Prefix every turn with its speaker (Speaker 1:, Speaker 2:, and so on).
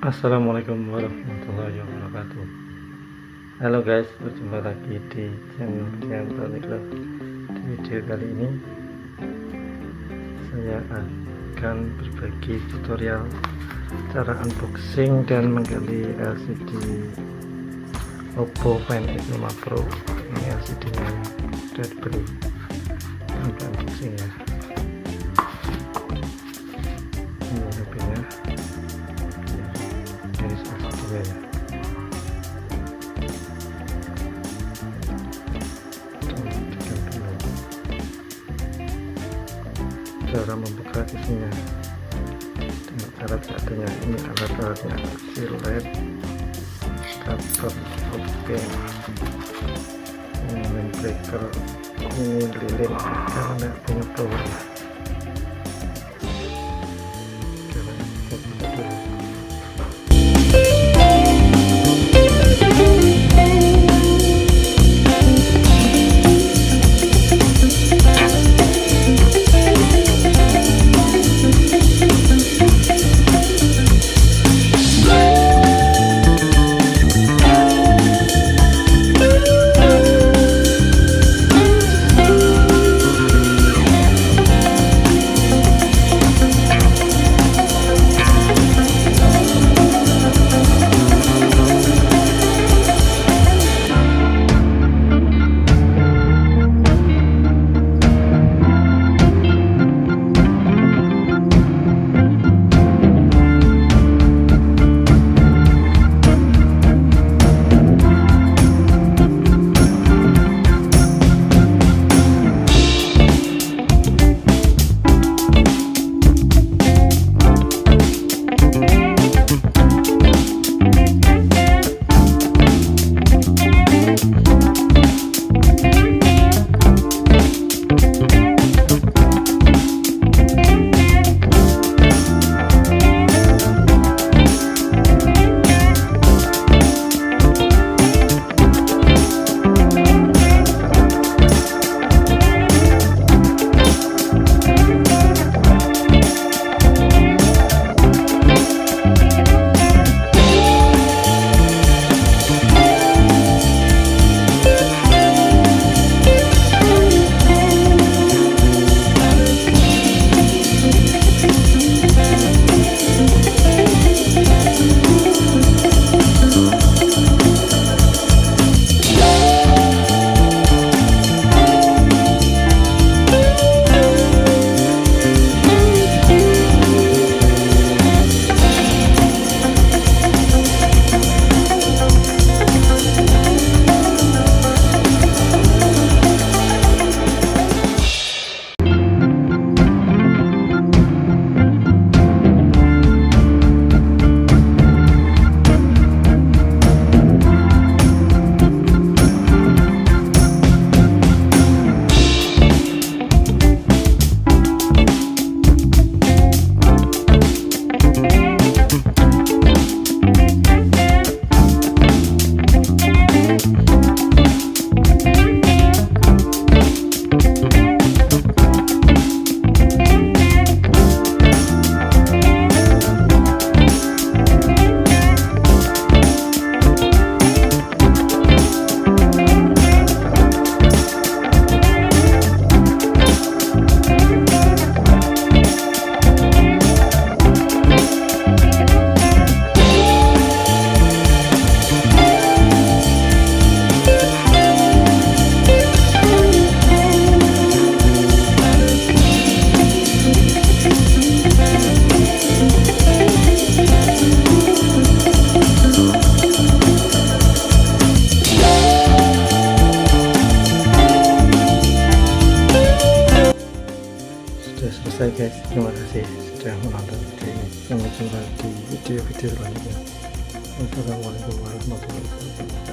Speaker 1: Assalamualaikum warahmatullahi wabarakatuh. Halo guys, berjumpa lagi di channel Teknik. Di video kali ini saya akan berbagi tutorial cara unboxing dan menggali LCD Oppo Find X5 Pro. Ini LCD nya sudah dibeli, unboxing ya. Ini HP-nya, garis LCD ya. Cara membuka isinya dengan alat seadanya. Ini alat-alatnya, silet, cover, obeng, ini breaker, ini lilin karena punya power. Selesai guys, terima kasih sudah menonton video ini. Sampai jumpa di video-video selanjutnya. Wassalamualaikum warahmatullahi wabarakatuh.